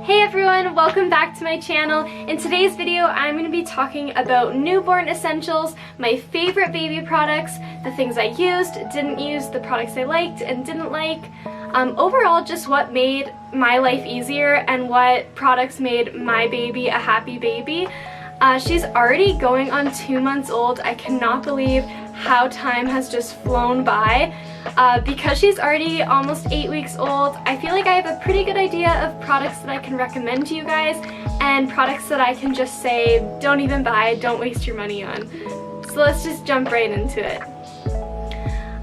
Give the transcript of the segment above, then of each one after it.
Hey everyone, welcome back to my channel. In today's video, I'm going to be talking about newborn essentials, my favorite baby products, the things I used, didn't use, the products I liked and didn't like. Overall, just what made my life easier and what products made my baby a happy baby. She's already going on 2 months old. I cannot believe how time has just flown by. Because she's already almost 8 weeks old, I feel like I have a pretty good idea of products that I can recommend to you guys and products that I can just say don't even buy, don't waste your money on. So let's just jump right into it.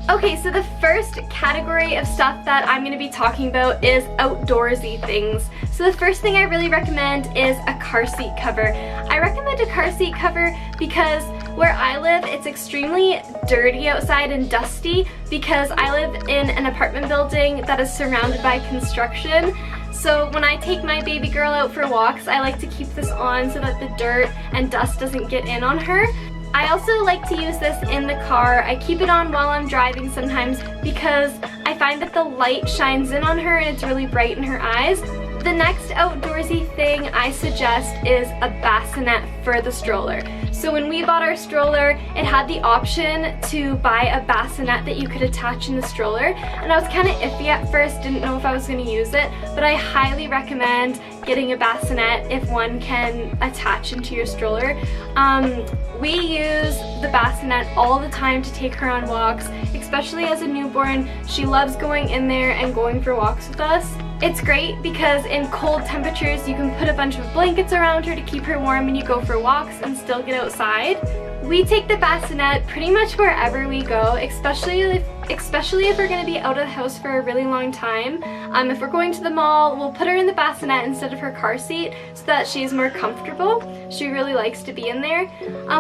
Okay, so the first category of stuff that I'm going to be talking about is outdoorsy things. So the first thing I really recommend is a car seat cover. I recommend a car seat cover because where I live, it's extremely dirty outside and dusty because I live in an apartment building that is surrounded by construction. So when I take my baby girl out for walks, I like to keep this on so that the dirt and dust doesn't get in on her. I also like to use this in the car. I keep it on while I'm driving sometimes because I find that the light shines in on her and it's really bright in her eyes. The next outdoorsy thing I suggest is a bassinet for the stroller. So when we bought our stroller, it had the option to buy a bassinet that you could attach in the stroller, and I was kind of iffy at first, didn't know if I was going to use it, but I highly recommend getting a bassinet if one can attach into your stroller. We use the bassinet all the time to take her on walks, especially as a newborn. She loves going in there and going for walks with us. It's great because in cold temperatures you can put a bunch of blankets around her to keep her warm when you go for walks and still get outside. We take the bassinet pretty much wherever we go, especially if we're going to be out of the house for a really long time. If we're going to the mall, we'll put her in the bassinet instead of her car seat so that she's more comfortable. She really likes to be in there.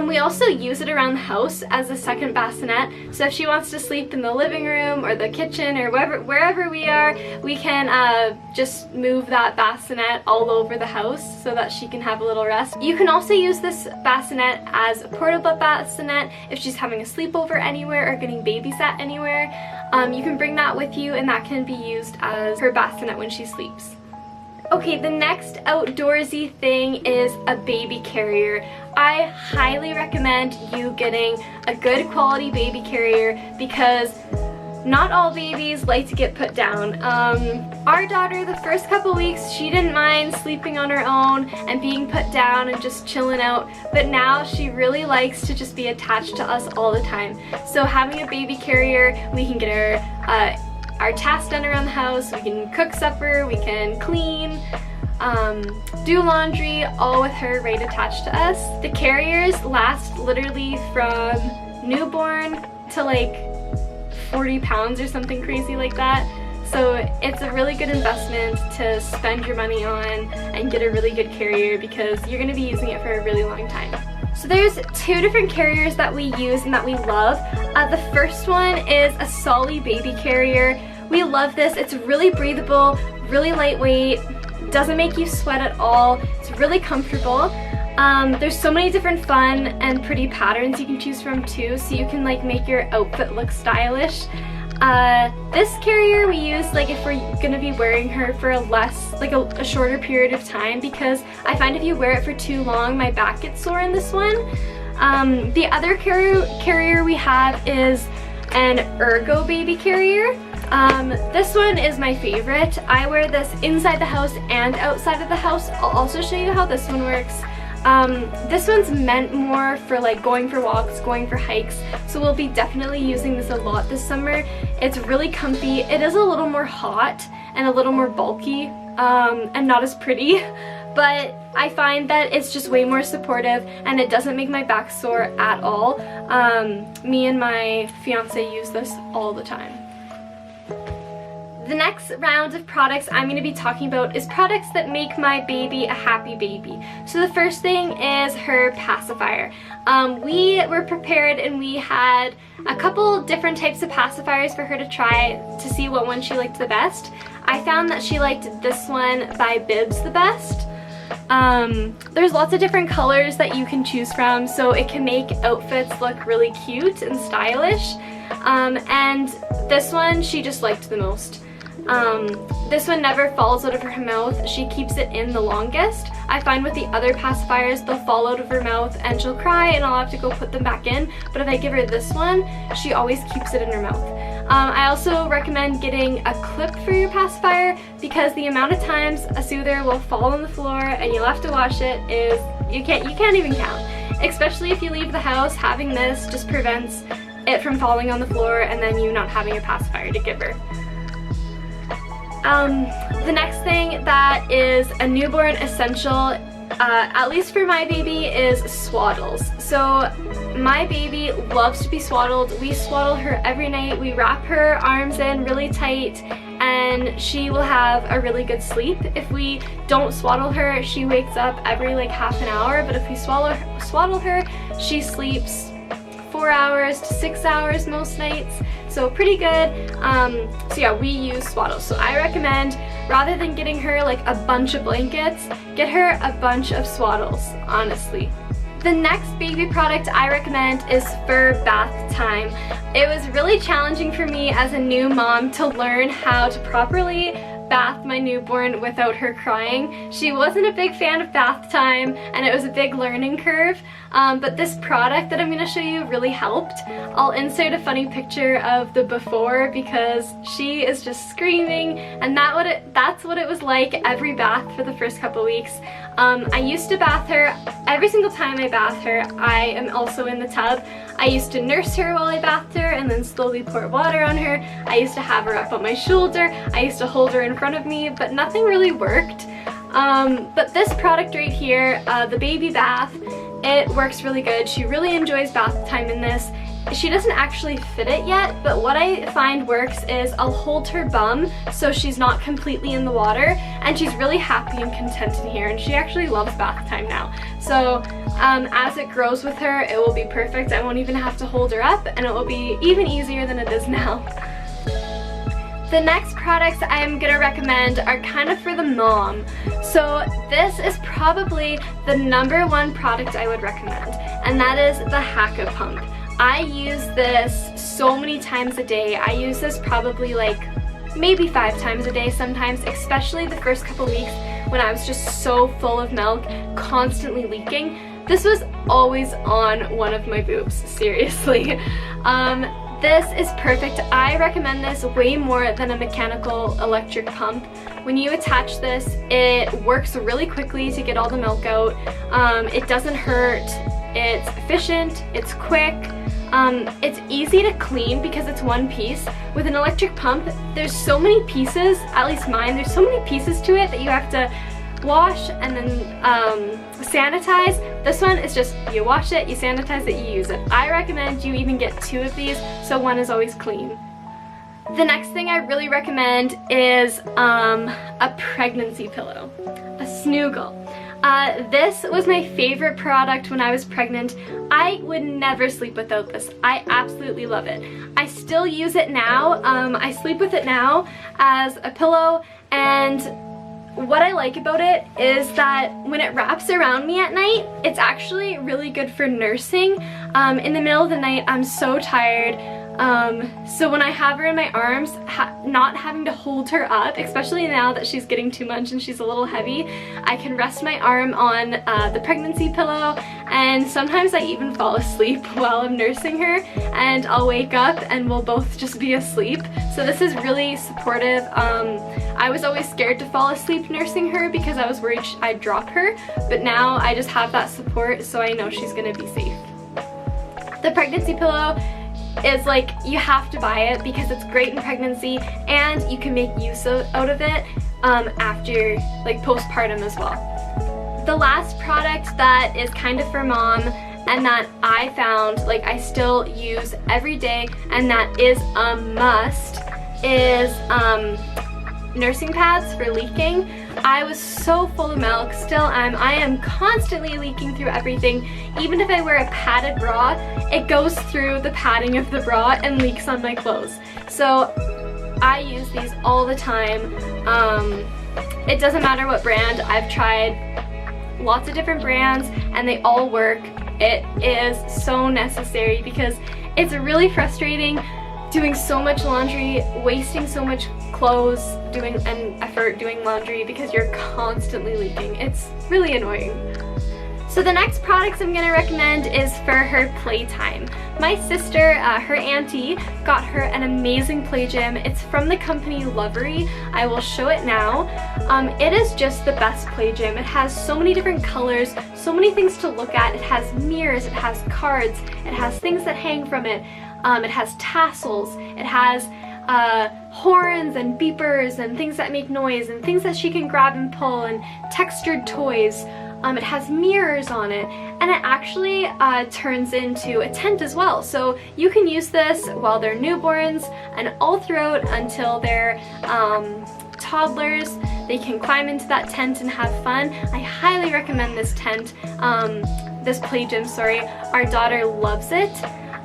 We also use it around the house as a second bassinet, so if she wants to sleep in the living room or the kitchen or wherever we are, we can just move that bassinet all over the house so that she can have a little rest. You can also use this bassinet as a portable bassinet if she's having a sleepover anywhere or getting babysat anywhere. You can bring that with you and that can be used as her bassinet when she sleeps. Okay, the next outdoorsy thing is a baby carrier. I highly recommend you getting a good quality baby carrier because not all babies like to get put down. Our daughter, the first couple weeks, she didn't mind sleeping on her own and being put down and just chilling out, but now she really likes to just be attached to us all the time. So having a baby carrier, we can get our tasks done around the house, we can cook supper, we can clean, do laundry, all with her right attached to us. The carriers last literally from newborn to like 40 pounds or something crazy like that. So it's a really good investment to spend your money on and get a really good carrier because you're going to be using it for a really long time. So there's 2 different carriers that we use and that we love. The first one is a Solly baby carrier. We love this. It's really breathable, really lightweight, doesn't make you sweat at all. It's really comfortable. There's so many different fun and pretty patterns you can choose from too, so you can like make your outfit look stylish. This carrier we use like if we're gonna be wearing her for a shorter period of time, because I find if you wear it for too long, my back gets sore in this one. The other carrier we have is an Ergo baby carrier. This one is my favorite. I wear this inside the house and outside of the house. I'll also show you how this one works. This one's meant more for like going for walks, going for hikes, so we'll be definitely using this a lot this summer. It's really comfy. It is a little more hot and a little more bulky and not as pretty, but I find that it's just way more supportive and it doesn't make my back sore at all. Me and my fiance use this all the time. The next round of products I'm going to be talking about is products that make my baby a happy baby. So the first thing is her pacifier. We were prepared and we had a couple different types of pacifiers for her to try to see what one she liked the best. I found that she liked this one by Bibs the best. There's lots of different colors that you can choose from, so it can make outfits look really cute and stylish. And this one she just liked the most. This one never falls out of her mouth. She keeps it in the longest. I find with the other pacifiers, they'll fall out of her mouth and she'll cry and I'll have to go put them back in. But if I give her this one, she always keeps it in her mouth. I also recommend getting a clip for your pacifier because the amount of times a soother will fall on the floor and you'll have to wash it is, you can't even count. Especially if you leave the house, having this just prevents it from falling on the floor and then you not having a pacifier to give her. The next thing that is a newborn essential, at least for my baby, is Swaddles. So my baby loves to be swaddled. We swaddle her every night. We wrap her arms in really tight and she will have a really good sleep. If we don't swaddle her, she wakes up every like half an hour, but if we swaddle her, she sleeps 4 hours to 6 hours most nights, so pretty good. So yeah, we use Swaddles. So I recommend, rather than getting her like a bunch of blankets, get her a bunch of Swaddles, honestly. The next baby product I recommend is for bath time. It was really challenging for me as a new mom to learn how to properly bath my newborn without her crying. She wasn't a big fan of bath time and it was a big learning curve, but this product that I'm going to show you really helped. I'll insert a funny picture of the before because she is just screaming, and that's what it was like every bath for the first couple weeks. I used to bath her. Every single time I bath her, I am also in the tub. I used to nurse her while I bathed her and then slowly pour water on her. I used to have her up on my shoulder. I used to hold her in front of me, but nothing really worked. But this product right here, the baby bath, it works really good. She really enjoys bath time in this. She doesn't actually fit it yet, but what I find works is I'll hold her bum so she's not completely in the water, and she's really happy and content in here, and she actually loves bath time now. So as it grows with her, it will be perfect. I won't even have to hold her up, and it will be even easier than it is now. The next products I'm gonna recommend are kind of for the mom. So this is probably the #1 product I would recommend, and that is the Haka pump. I use this so many times a day. I use this probably like maybe 5 times a day sometimes, especially the first couple weeks when I was just so full of milk, constantly leaking. This was always on one of my boobs, seriously. This is perfect. I recommend this way more than a mechanical electric pump. When you attach this, it works really quickly to get all the milk out. It doesn't hurt. It's efficient. It's quick. It's easy to clean because it's one piece. With an electric pump, there's so many pieces, at least mine, there's so many pieces to it that you have to wash and then sanitize. This one is just, you wash it, you sanitize it, you use it. I recommend you even get 2 of these so one is always clean. The next thing I really recommend is a pregnancy pillow, a Snuggle. This was my favorite product when I was pregnant. I would never sleep without this. I absolutely love it. I still use it now. I sleep with it now as a pillow, and what I like about it is that when it wraps around me at night, it's actually really good for nursing. In the middle of the night, I'm so tired. So when I have her in my arms, not having to hold her up, especially now that she's getting too much and she's a little heavy, I can rest my arm on the pregnancy pillow, and sometimes I even fall asleep while I'm nursing her, and I'll wake up and we'll both just be asleep. So this is really supportive. I was always scared to fall asleep nursing her because I was worried I'd drop her, but now I just have that support, so I know she's gonna be safe. The pregnancy pillow is like, you have to buy it because it's great in pregnancy and you can make use out of it after like postpartum as well. The last product that is kind of for mom and that I found like I still use every day and that is a must is nursing pads for leaking. I was so full of milk, still am. I am constantly leaking through everything. Even if I wear a padded bra, it goes through the padding of the bra and leaks on my clothes. So I use these all the time. It doesn't matter what brand. I've tried lots of different brands and they all work. It is so necessary because it's really frustrating doing so much laundry, wasting so much clothes, doing an effort doing laundry because you're constantly leaking. It's really annoying. So the next products I'm going to recommend is for her Playtime. My sister, her auntie, got her an amazing play gym. It's from the company Lovery. I will show it now. It is just the best play gym. It has so many different colors, so many things to look at. It has mirrors, it has cards, it has things that hang from it. It has tassels, it has horns and beepers and things that make noise and things that she can grab and pull and textured toys. It has mirrors on it, and it actually turns into a tent as well. So you can use this while they're newborns and all throughout until they're toddlers. They can climb into that tent and have fun. I highly recommend this tent, this play gym, sorry. Our daughter loves it.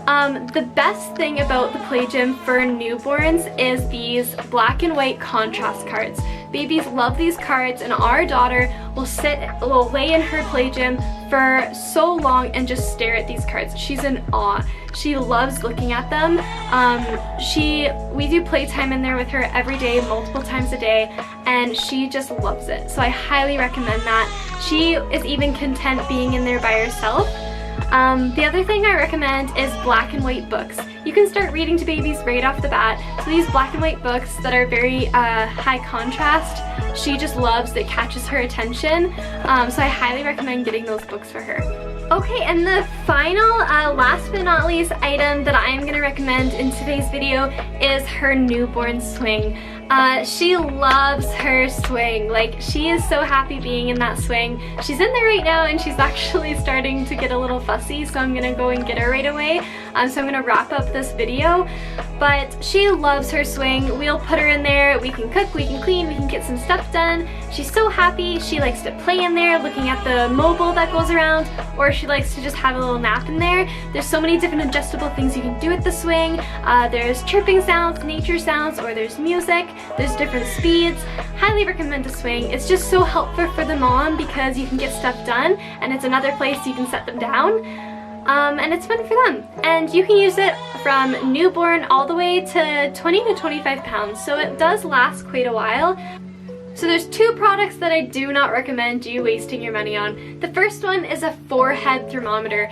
The best thing about the play gym for newborns is these black and white contrast cards. Babies love these cards, and our daughter will lay in her play gym for so long and just stare at these cards. She's in awe. She loves looking at them. We do playtime in there with her every day, multiple times a day, and she just loves it. So I highly recommend that. She is even content being in there by herself. The other thing I recommend is black and white books. You can start reading to babies right off the bat. So these black and white books that are very high contrast, she just loves, that catches her attention. So I highly recommend getting those books for her. Okay, and the final, last but not least item that I'm going to recommend in today's video is her newborn swing. She loves her swing. Like, she is so happy being in that swing. She's in there right now and she's actually starting to get a little fussy, so I'm gonna go and get her right away. So I'm gonna wrap up this video. But she loves her swing. We'll put her in there, we can cook, we can clean, we can get some stuff done. She's so happy. She likes to play in there looking at the mobile that goes around, or she likes to just have a little nap in there. There's so many different adjustable things you can do with the swing. There's chirping sounds, nature sounds, or there's music. There's different speeds. Highly recommend a swing. It's just so helpful for the mom because you can get stuff done, and it's another place you can set them down. And it's fun for them. And you can use it from newborn all the way to 20 to 25 pounds. So it does last quite a while. So there's two products that I do not recommend you wasting your money on. The first one is a forehead thermometer.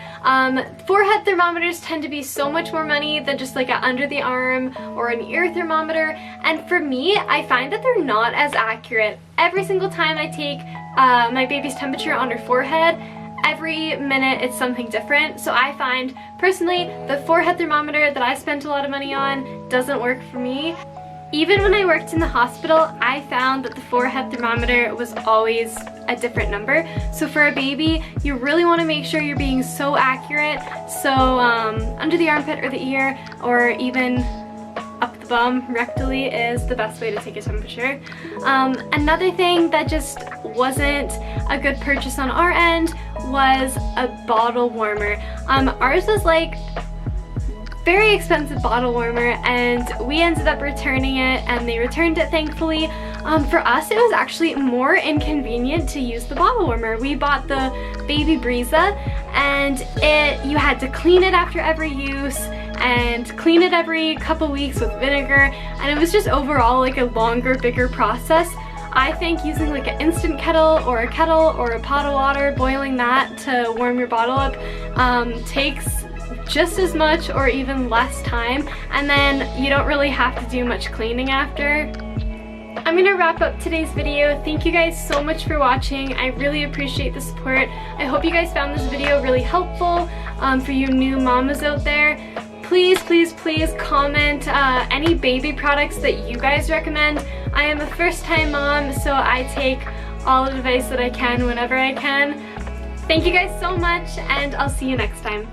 Forehead thermometers tend to be so much more money than just like an under the arm or an ear thermometer. And for me, I find that they're not as accurate. Every single time I take my baby's temperature on her forehead, every minute it's something different. So I find personally the forehead thermometer that I spent a lot of money on doesn't work for me. Even when I worked in the hospital, I found that the forehead thermometer was always a different number. So for a baby, you really want to make sure you're being so accurate. So under the armpit or the ear, or even up the bum rectally is the best way to take a temperature. Another thing that just wasn't a good purchase on our end was a bottle warmer. Ours was like very expensive bottle warmer, and we ended up returning it, and they returned it thankfully. For us, it was actually more inconvenient to use the bottle warmer. We bought the Baby Breeza, and you had to clean it after every use and clean it every couple weeks with vinegar, and it was just overall like a longer, bigger process. I think using like an instant kettle or a pot of water, boiling that to warm your bottle up takes just as much or even less time, and then you don't really have to do much cleaning after. I'm gonna wrap up today's video. Thank you guys so much for watching. I really appreciate the support. I hope you guys found this video really helpful for you new mamas out there. Please, please, please comment any baby products that you guys recommend. I am a first-time mom, so I take all advice that I can whenever I can. Thank you guys so much, and I'll see you next time.